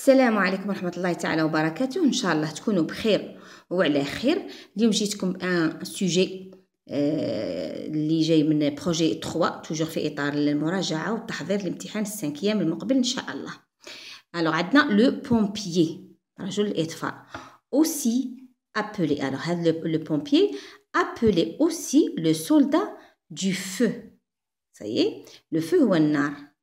السلام عليكم ورحمة الله تعالى وبركاته. إن شاء الله تكونوا بخير وعلى خير. اليوم جيتكم ان سوجي اللي جاي من بروجي 3 توجور في إطار المراجعة والتحضير لامتحان السانكيام المقبل إن شاء الله. Alors عندنا لو بومبيي رجل الإطفاء aussi appelé. Alors هذا le pompier appelé aussi le soldat du feu. Ça y est, le feu هو النار.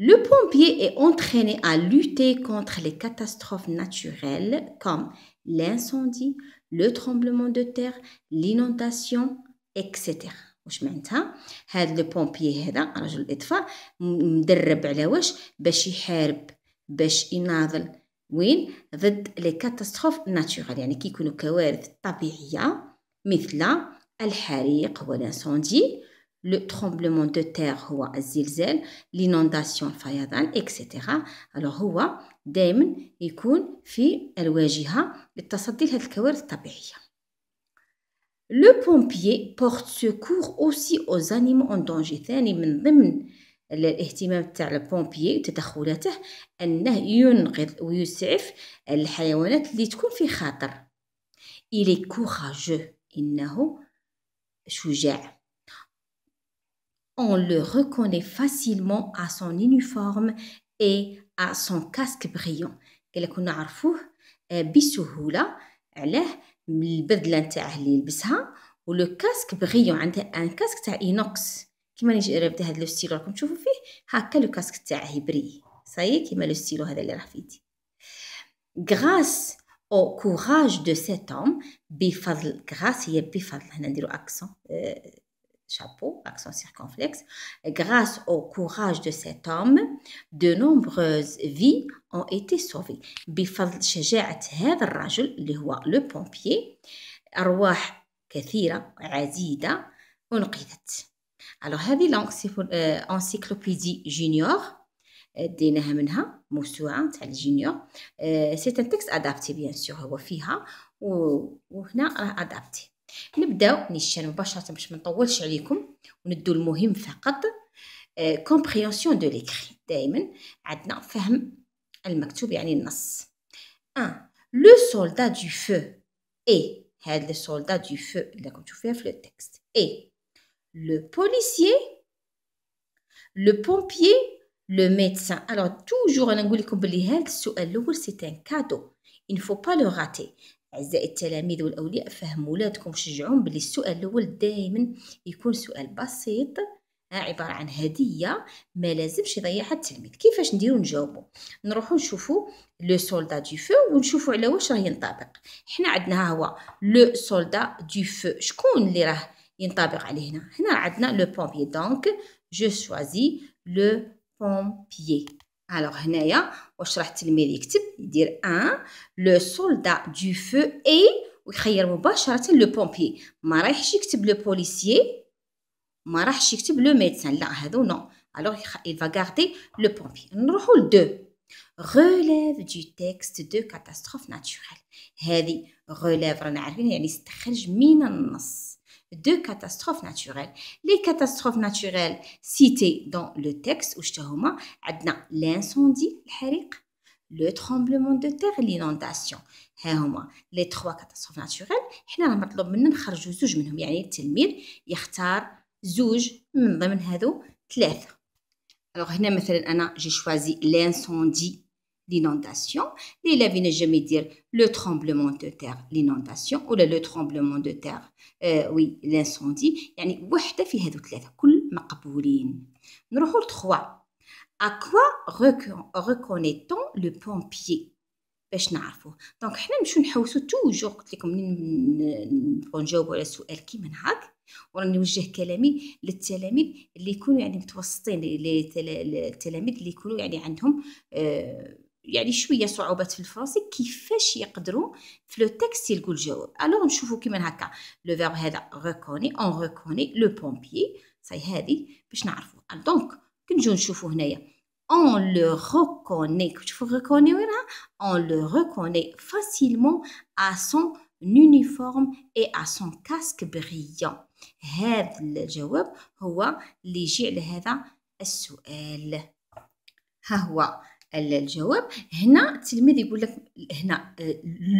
Le pompier est entraîné à lutter contre les catastrophes naturelles comme l'incendie, le tremblement de terre, l'inondation, etc. واش معناتها؟ هذا لو بومبيي هذا رجل الإطفاء مدرب على واش؟ باش يحارب، باش يناضل وين؟ ضد لي كاتاستروف ناتورال، يعني كي يكونوا كوارث طبيعية مثل الحريق هو الانسوندي، لو ترومبلمون دو تير هو الزلزال، لينونداسيون الفيضان اكسيتيرا. الوغ هو دائما يكون في الواجهة للتصدي لهذه الكوارث الطبيعية. Le pompier porte secours aussi aux animaux en danger. ثاني من ضمن الاهتمام تاع البومبيي وتدخلاته أنه ينقذ ويسعف الحيوانات اللي تكون في خطر. Il est courageux. إنه شجاع. On le reconnaît facilement à son uniforme et à son casque brillant. قال لك نعرفوه بسهولة علاه من البدلة نتاعه اللي يلبسها ولو كاسك بغيون. عنده ان كاسك تاع اينوكس كيما نجي ربط هذا لو ستيلو راكم تشوفوا فيه هكا لو كاسك تاعه يبري صاي كيما لو ستيلو هذا اللي راه في يدي. Grâce au courage de cet homme بفضل grâce هي بفضل هنا نديرو اكسون chapeau, accent circonflexe. Grâce au courage de cet homme, de nombreuses vies ont été sauvées. بفضل شجاعة هذا الرجل اللي هو لو بومبيي أرواح كثيرة عديدة أنقذت. Alors هذه l'encyclopédie junior ديناها منها موسوعة تاع الجونيور. c'est un texte adapté bien sûr هو فيها وهنا راه adapté. نبداو نيشان مباشرة باش ما نطولش عليكم وندو المهم فقط. compréhension de l'écrit دائما عندنا فهم المكتوب يعني النص. 1. Le soldat du feu et هذا le soldat du feu اللي راكم تشوفوها في le texte et le policier, le pompier, le médecin. Alors toujours أنا نقول لكم بلي هذا السؤال الأول c'est un cadeau, il ne faut pas le rater. أعزائي التلاميذ والأولياء فهموا ولادكم شجعون بلي السؤال الأول دائما يكون سؤال بسيط عبارة عن هدية ما لازمش يضيعها التلميذ. كيفاش نديرو نجاوبو؟ نروحو نشوفو لو سولدا دو فو ونشوفو على واش راه ينطبق. حنا عندنا هو لو سولدا دو فو، شكون اللي راه ينطبق عليه هنا؟ هنا عندنا لو بومبيي دونك جو شوازي لو بومبيي. Alors هنايا واش راح التلميذ يكتب؟ يدير 1 لو سولدا دو فو اي ويخير مباشرة لو بومبيي. ما رايحش يكتب لو بوليسيي، ما راحش يكتب لو ميدسان، لا هذو نو. alors il va garder le pompier. نروحو ل 2 relève du texte de catastrophe naturelle. هذه relève رانا عارفين يعني استخرج من النص de catastrophes naturelles. Les catastrophes naturelles citées dans le texte واش هما؟ عندنا l'incendie الحريق، le tremblement de terre l'inondation. ها هما les 3 catastrophes naturelles. حنا راه مطلوب منا نخرجوا زوج منهم، يعني التلميذ يختار زوج من ضمن هذو 3. alors هنا مثلا انا جي شوازي l'incendie l'inondation. ليلى فين نجم يدير لو ترومبلمون دو تير l'inondation ولا لو ترومبلمون دو تير وي l'incendie. يعني وحده في هذو 3 كل مقبولين. نروحو ل 3 à quoi reconnaît-on le pompier باش نعرفوه. دونك حنا نمشيو نحوسو توجور قلت لكم نبغوا نجاوبوا على السؤال كيما هاك وراني نوجه كلامي للتلاميذ اللي يكونوا يعني متوسطين، التلاميذ اللي يكونوا يعني عندهم يعني شويه صعوبات في الفرنسي كيفاش يقدروا في لو تكست يلقوا الجواب. الوغ نشوفوا كيما هكا لو فيرب هذا ريكوني اون ريكوني لو بومبيي صاي هذه باش نعرفوا. دونك كي نجيو نشوفوا هنايا on le reconnaît. كتشوفوا reconnaît وينها؟ on le reconnaît facilement à son uniforme et à son casque brillant. هذا الجواب هو اللي يجي على هذا السؤال. ها هو الجواب هنا التلميذ يقول لك هنا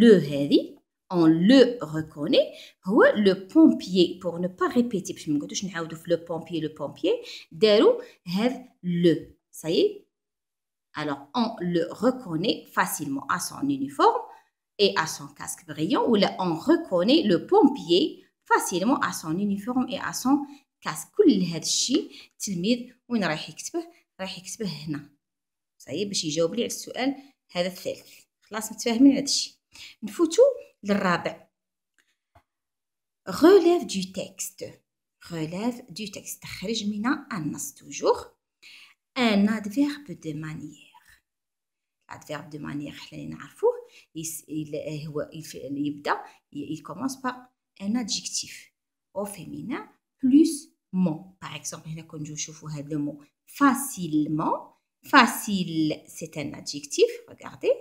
لو هذه on le reconnaît هو le pompier pour ne pas répéter باش ما نقعدوش نعاودو في le pompier داروا هذا le ça y est alors on le reconnaît facilement à son uniforme et à son casque brillant ou là on reconnaît le pompier facilement à son uniforme et à son casque كل هذا الشيء التلميذ وين رايح يكتبه هنا صحيح باش يجاوب لي على السؤال هذا الثالث خلاص متفاهمين هذا الشيء نفوتوا للرابع relève du texte تخرج من النص toujours un adverbe de manière adverbe de manière حنا نعرفوه هو يبدا il commence par un adjectif au féminin plus mot par exemple هنا كون نجيو نشوفوا هذا le mot facilement facile c'est un adjectif regardez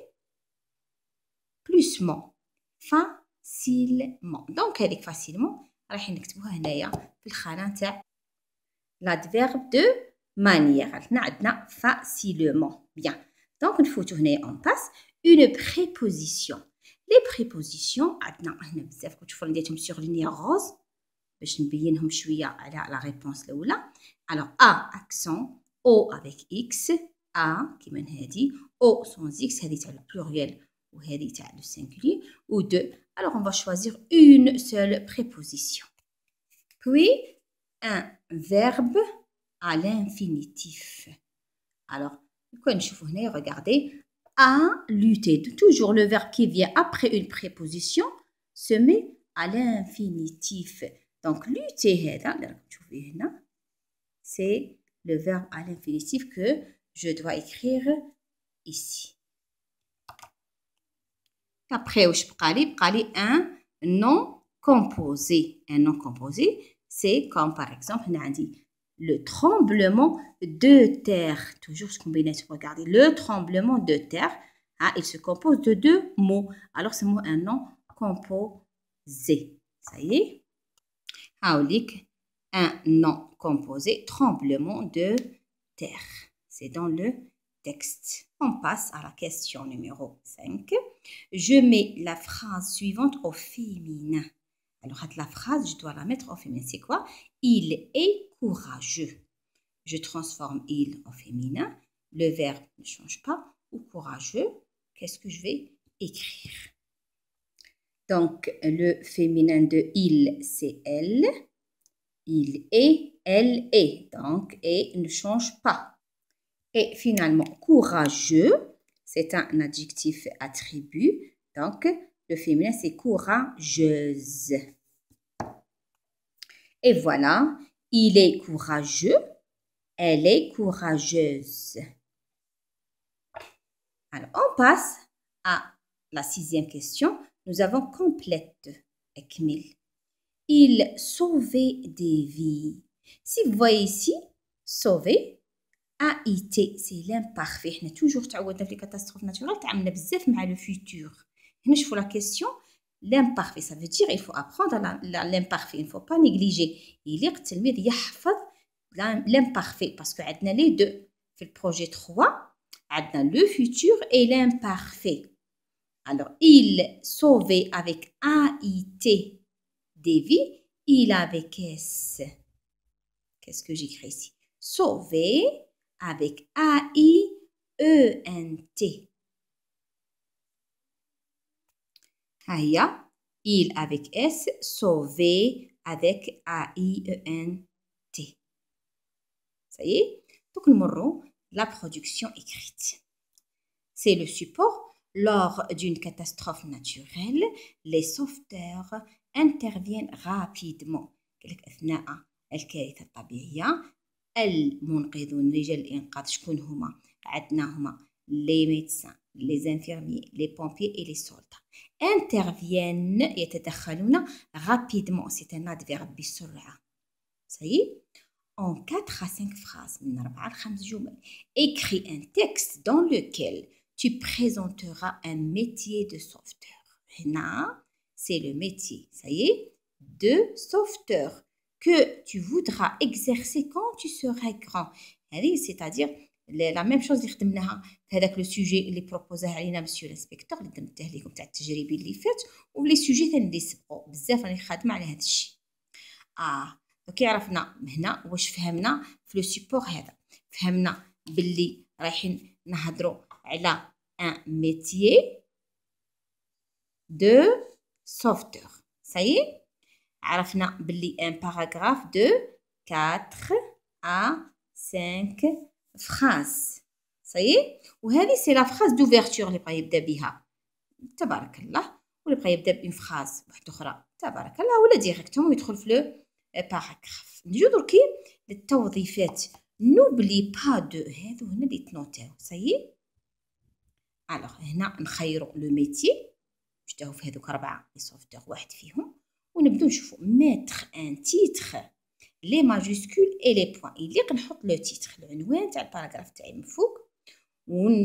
plus mot facilement donc هذيك facilement راح نكتبوها هنايا في الخانه تاع l'adverbe de manière حنا عندنا facilement bien donc نفوتو هنايا on passe une préposition les prépositions عندنا هنا بزاف كتشوفوا نديرهم sur ligne rose باش نبينهم شويه على لا ريبونس الاولى alors a accent o avec x a كيما هذه o sans x هذه تاع البلوريال وهذه تاع le singulier ou deux alors on va choisir une seule préposition puis un verbe à l'infinitif alors quand نشوفوا هنا regardez a lutter toujours le verbe qui vient après une préposition se met à l'infinitif donc lutter هذا تشوفيه هنا c'est le verbe à l'infinitif que je dois écrire ici après واش بقى لي un nom composé c'est comme par exemple هنا عندي le tremblement de terre toujours ce combinaison regardez le tremblement de terre il se compose de deux mots alors c'est un nom composé ça y est هاوليك un nom composé tremblement de terre c'est dans le texte on passe à la question numéro 5 je mets la phrase suivante au féminin alors la phrase je dois la mettre au féminin c'est quoi il est courageux je transforme il au féminin le verbe ne change pas ou courageux qu'est-ce que je vais écrire donc le féminin de il c'est elle il est elle est donc et ne change pas et finalement courageux c'est un adjectif attribut donc le féminin c'est courageuse et voilà il est courageux elle est courageuse alors on passe à la 6e question nous avons complète ekmil il sauvait des vies si vous voyez ici sauver AIT c'est l'imparfait حنا toujours تعودنا في catastrophe naturelle تعاملنا بزاف مع le futur هنا شوفوا la question l'imparfait ça veut dire il faut apprendre l'imparfait il ne faut pas négliger يليق التلميذ يحفظ l'imparfait parce que عندنا les deux في البروجي 3 عندنا le futur et l'imparfait alors il sauvait avec AIT des vies il avec S qu'est-ce que j'écris ici sauver avec AIENT هيا il avec S sauver avec AIENT ça y est donc نمروا la production écrite c'est le support lors d'une catastrophe naturelle les sauveteurs interviennent rapidement أثناء الكارثة الطبيعية المنقذون رجال الإنقاذ شكون هما عندنا هما les médecins les infirmiers les pompiers et les soldats interviennent يتدخلون rapidement c'est un adverbe بسرعة ça y est en 4 à 5 phrases من 4 ل 5 جمل écris un texte dans lequel tu présenteras un métier de sauveteur هنا c'est le métier ça y est de sauveteur que tu voudras exercer quand tu seras grand c'est-à-dire لا ميم شوز اللي خدمناها في هذاك لو سوجي اللي بروبوزاه علينا مسيو الانسبكتور اللي درته لكم تاع التجريبي اللي فات، ولي سوجي ثاني اللي سبقوا بزاف راني خادمه على هذا الشيء. كي عرفنا هنا واش فهمنا في لو سيبور هذا، فهمنا باللي رايحين نهضروا على ان ميتيي دو sauveteur. Ça y est, عرفنا باللي un paragraphe de 4 à 5 phrases. Ça y est, وهذه c'est la phrase d'ouverture اللي بغا يبدا بها تبارك الله، واللي بغا يبدا بune phrase واحده اخرى تبارك الله، ولا ديريكتومون يدخل في لو باراغراف. نجيو دركي للتوظيفات. نوبلي با دو، هادو هنا اللي تنوتاو. Ça y est, alors هنا نخيروا لو ميتي، نشتهو في هذوك 4 لي سوفتور واحد فيهم، ونبداو نشوفو ميتر ان تيتر لي ماجيسكول اي لي بوين. يليق نحط لو تيتر العنوان تاع الباراغراف تاعي من فوق،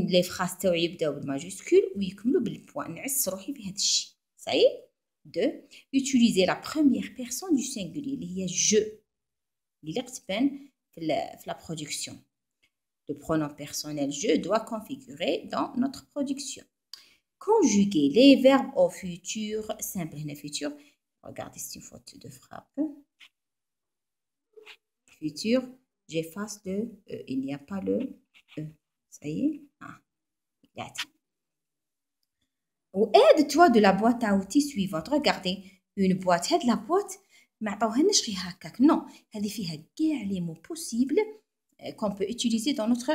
لي فراس تاعي يبداو بالماجيسكول ويكملوا بالبوين. نعس روحي في هذا الشيء. صاي 2 utiliser la première personne du singulier اللي هي جو، اللي تبان في la production. Le pronom personnel je doit configurer dans notre production. Conjuguer les verbes au futur simple. هنا futur, regardez, c'est une faute de frappe. Futur, j'efface le E, il n'y a pas le E. Ça y est. Ou aide-toi de la boîte à outils suivante. Regardez, une boîte. هاد la boîte ما عطاوهالناش غير هكاك. Non, هذه فيها كاع les mots possibles qu'on peut utiliser dans notre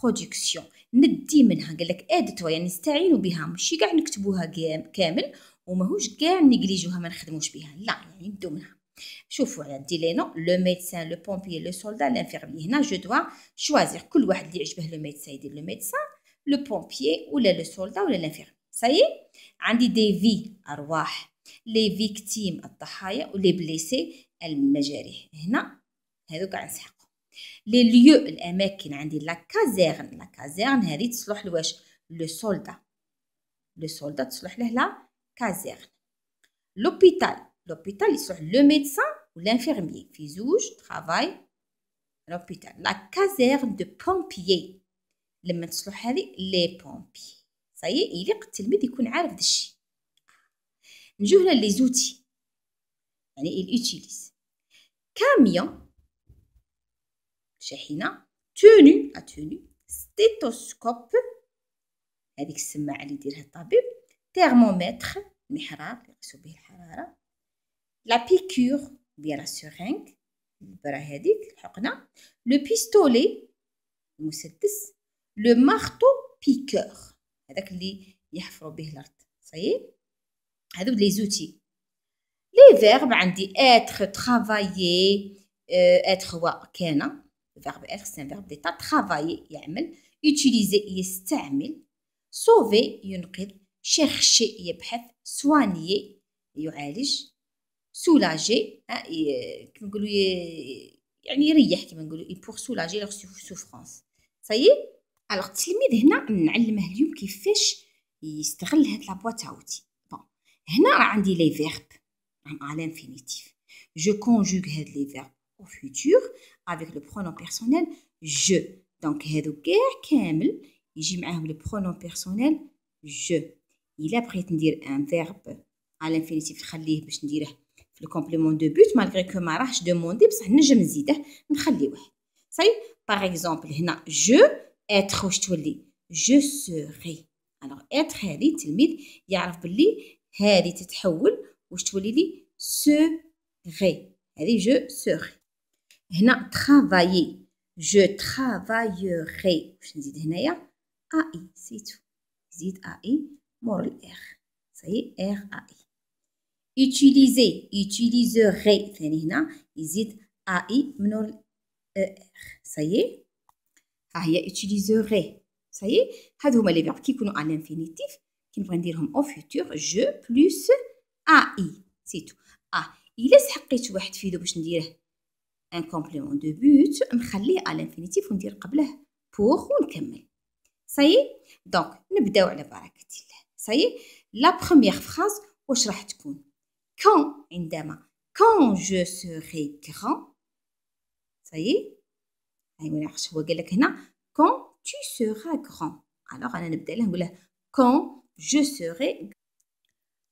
production. ندي منها، قال لك ادتوا يعني نستعينوا بها، ماشي كاع نكتبوها كامل وماهوش كاع نيجليجوها ما نخدموش بها، لا يعني ندو منها. شوفوا عندي لي نو، لو ميدسان، لو بومبيي، لو سولدا، لانفيرمي. هنا جو دوا شوازير كل واحد اللي يعجبه. لو ميدسان يدير لو ميدسان، لو بومبيي ولا لو سولدا ولا لانفيرمي. سايي عندي دي في ارواح، لي فيكتيم الضحايا، ولي بليسي المجاريح. هنا هذو كاع نسحقوا. لي ليو الاماكن، عندي لا كازيرن. لا كازيرن هذه تصلح لواش؟ لو سولدا. لو سولدا تصلح له لا كازيرن. لوبيتال، لوبيتال يصلح لو ميدسان والانفيرميي، في زوج طرافاي لوبيتال. لا كازيرن دو بومبيي لما تصلح هذه لي بومبي. صايي يليق التلميذ يكون عارف هذا الشيء. نجيو هنا لي زوتي، يعني il utilise كاميون شاحنة، توني أتوني، ستيتوسكوب هذيك السماعة اللي يديرها الطبيب، تيرمومتر المحرار يقيسو به الحرارة، لا بيكور بيان لا سورينغ البرة هذيك الحقنة، لو بيستولي المسدس، لو مارتو بيكور هذاك اللي يحفروا به الأرض. صايي هذو لي زوتي. لي فيرب عندي être travailler، être هو كان، verbe être c'est un verbe d'état، travailler يعمل، utiliser يستعمل، sauver ينقذ، chercher يبحث، soigner يعالج، soulager كما نقولوا يعني يريح، كما نقولوا pour soulager leur souffrance. صايي الوغ التلميذ هنا نعلمه اليوم كيفاش يستغل هاد لابواط اوتي. هنا راه عندي لي فيرب à l'infinitif. Je conjugue les verbes au futur avec le pronom personnel je. Donc هادو كاع كامل يجي معاهم le pronom personnel je. إلا بغيت ندير un verbe à l'infinitif نخليه باش نديره في الكومبليمون دو بوت مالغري كو ما راهش دوموندي، بصح نجم نزيده نخليه. صاي باغ اكزومبل هنا جو être واش تولي je serai. alors être هذه التلميذ يعرف باللي هذه تتحول واش تولي لي serai، هذه جو serai. هنا travailler je travaillerai، واش نزيد هنايا ai سيتو، نزيد ai مور الار. صاي ار ai. utiliser utiliserai ثاني هنا يزيد ai منور ار. صاي ها هي utiliserai. صاي هادو هما لي فيرب كي يكونوا على الانفينيتيف كي نبغي نديرهم او فيتور جو بلس ai سيتو. إلا سحقيت واحد فيدو باش نديره ان كومبليمون دو بوت نخليه على الانفينيتيف وندير قبله بوغ ونكمل. صاي دونك نبداو على بركة الله. صاي لا بروميير فراز واش راح تكون؟ كون، عندما كون جو سوغي غران. صاي هاي وين هو قال لك هنا كون tu seras grand. alors انا نبدا له نقول له quand je serai.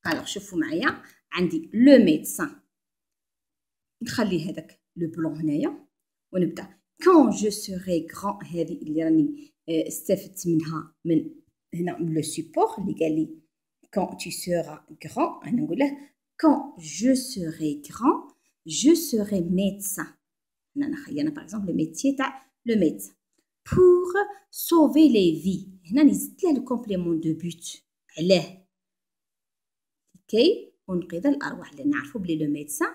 alors شوفوا معايا عندي لو ميدسان، نخلي هذاك لو بلون هنايا ونبدا quand je serai grand. هذه اللي راني استفدت منها من هنا من لو سيبور اللي قال لي quand tu seras grand. انا نقول له quand je serai grand je serai médecin. هنا خلينا باغ اكزومبل لو ميتيي تاع لو ميدسان. pour sauver les vies. هنا نزيد له لو كومبليمون دو بوت. علاه؟ كي انقذ الارواح، لان نعرفوا بلي لو ميدسان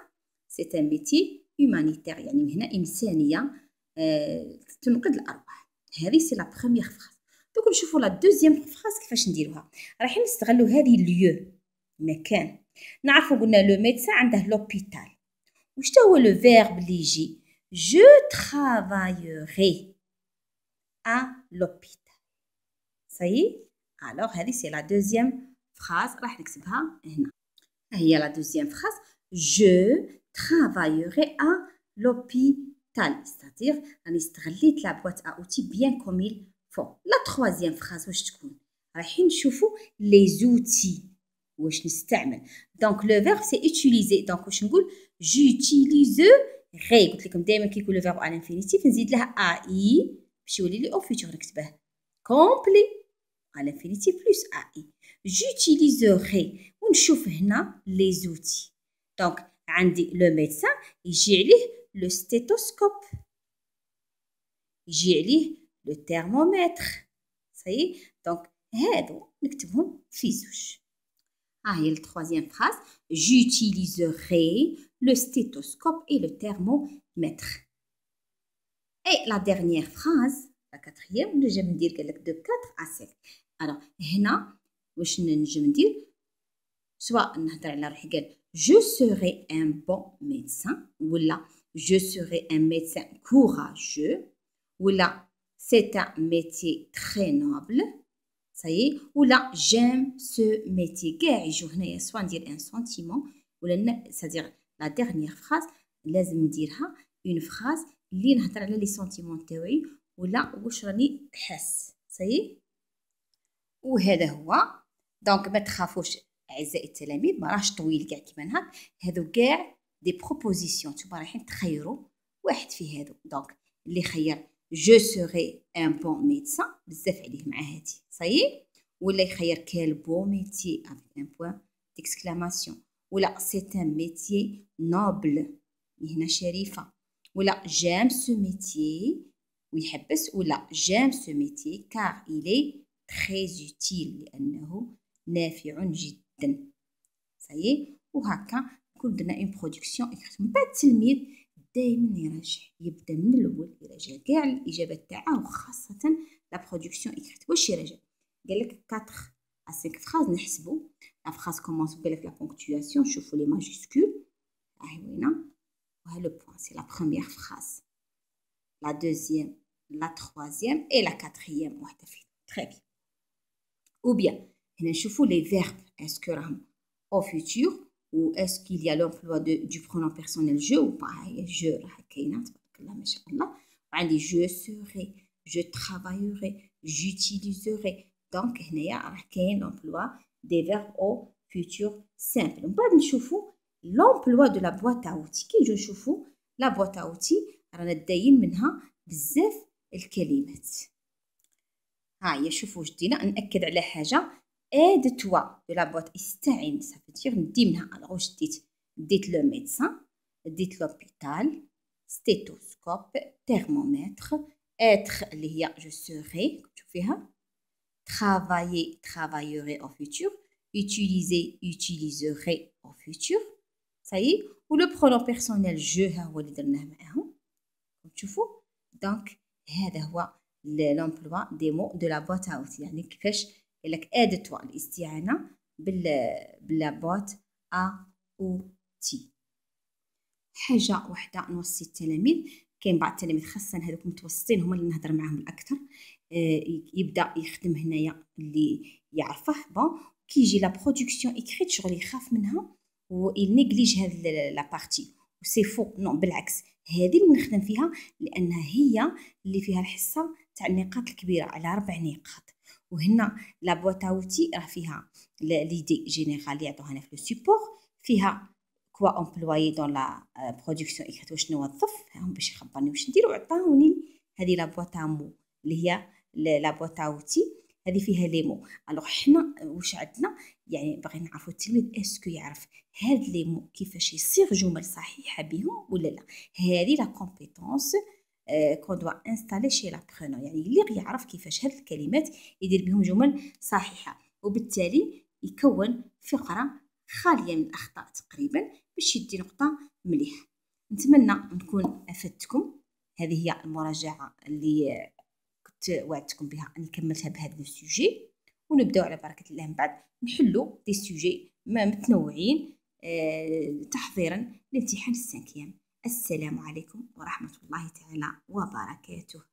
سي ان ميتي هومانيتير، يعني هنا انسانيه تنقذ الارواح. هذه سي لا بروميير فراز. دوك نشوفوا لا دوزيام فراز كيفاش نديروها. رايحين نستغلوا هذه ليو مكان. نعرفوا قلنا لو ميدسان عنده لوبيتال. واش هو لو فيرب اللي يجي؟ جو travaillerai à l'hôpital. صايي؟ alors هذه سي لا دوزيام فراز راح نكتبها هنا. هي لا دوزيام فراز je travaillerai à l'hôpital. c'est-à-dire راني استغليت لا بواط ا اوتي بيان كوم il faut. لا تروازيام فراز واش تكون؟ رايحين نشوفوا لي زوتي واش نستعمل. دونك لو فيرب سي utiliser. دونك واش نقول؟ j'utiliserai. قلت لكم دائما كي يكون لو فيرب على الانفينيتيف نزيد لها اي باش يولي لي او فيتور نكتبه كومبلي à l'infinitif plus AI. j'utiliserai. ونشوف هنا لي زوتي. دونك عندي لو ميدسان يجي عليه لو ستيتوسكوب، يجي عليه لو تيرمومتر. صايي؟ دونك هادو نكتبهم في زوج. ها هي التروازيام فراز j'utiliserai le stéthoscope et le thermomètre. et la dernière phrase la quatrième نجم ندير قالك de 4 à 5. alors هنا واش نجم ندير؟ سواء نهضر على روحي قال je serai un bon médecin ولا je serai un médecin courageux ولا c'est un métier très noble. صايي؟ ولا j'aime ce métier. كاع يجوا هنايا سواء ندير ان سونتيمون ولا c'est-à-dire la dernière phrase لازم نديرها une phrase اللي نهضر على لي سونتيمون تاوعي ولا واش راني حاس. صايي؟ وهذا هو. دونك ما تخافوش اعزائي التلاميذ، ما راهش طويل كاع كيما هاك. هادو كاع دي بروبوزيسيون نتوما رايحين تخيروا واحد في هادو. دونك اللي خير جو سوري ان بون ميدسان بزاف عليه مع هادي. صايي؟ ولا يخير كال بون ميتي افيك ان بوين ديكسكلاماسيون ولا سي ان ميتي نوبل هنا شريفه ولا جام سو ميتي ويحبس ولا جام سو ميتي كار إلي تري اوتيل لانه نافع جدا. صايي؟ وهكا نكون درنا اون برودكسيون اكريت. من بعد التلميذ دائما يراجع، يبدا من الاول يراجع كاع الاجابات تاعه وخاصه لا برودكسيون اكريت. واش يراجع؟ قال لك 4 à 5 phrases نحسبوا. لا فراز كومونس قال لك لا بونكتواسيون، شوفوا لي ماجيسكول هاي وينه وها لو بوين سي لا بروميير فراز، لا دوزيام، لا تروازيام اي لا كاتريام وحده فيهم. تري بيان. ou bien هنا نشوفوا لي فيرب اسكو راهم au futur ou est-ce qu'il y a l'emploi du pronom personnel je ou pas. هي جو راه كاينه تبارك الله ما شاء الله. وعندي je serai، je travaillerai، j'utiliserai. دونك هنايا راه كاين l'emploi des verbes au futur simple. ومن بعد نشوفوا l'emploi de la boîte à outils. كي نجو نشوفوا لا boîte à outils رانا داين منها بزاف الكلمات. ها هي شوفوا واش دينا. نأكد على حاجه aide toi de la boîte استعن صافي ندي منها. الوغ واش ديت لو ميدسان، ديت لوبيتال، ستيتوسكوب، تيرمومتر، être اللي هي جو سوري شوفيها، travailler travaillerai au futur، utiliser utiliserai au futur. صايي؟ ولو برونون بيرسونيل جو ها هو اللي درناه معاهم تشوفوا. دونك هذا هو لومبلوا دي مو دو لا بوات اوت. يعني كيفاش قال لك اد توا الاستعانه بلا بوات ا او تي. حاجه وحده نوصي التلاميذ، كاين بعض التلاميذ خاصه هذوك متوسطين هما اللي نهضر معاهم الاكثر، يبدا يخدم هنايا اللي يعرفه بون كي يجي لا برودكسيون اكريت شغل يخاف منها وينيجليج هاد لا بارتي. وسي فو، نو بالعكس هذه اللي نخدم فيها لانها هي اللي فيها الحصه تاع النقاط الكبيره على 4 نقاط. وهنا لا بواط اوتي راه فيها ليدي جينيرال اللي عطوها في لو سيبور، فيها كوا امبلويي دون لا برودكسيون اكريت واش نوظف هم باش يخبرني واش ندير، وعطاوني هذه لا بواط مو اللي هي لا بواط اوتي هذه فيها لي مو. الوغ حنا واش عندنا يعني باغي نعرفوا التلميذ اسكو يعرف هاد لي مو كيفاش يصيغ جمل صحيحه بهم ولا لا. هذه لا كومبيتونس كون دوا انستالي شي لابرونون، يعني اللي يعرف كيفاش هاد الكلمات يدير بهم جمل صحيحه، وبالتالي يكون فقره خاليه من الاخطاء تقريبا باش يدي نقطه مليحه. نتمنى نكون افدتكم. هذه هي المراجعه اللي كنت وعدتكم بها اني كملتها بهذا السوجي، ونبداو على بركه الله من بعد نحلو دي سوجي متنوعين تحضيرا لامتحان السانكيام. السلام عليكم ورحمه الله تعالى وبركاته.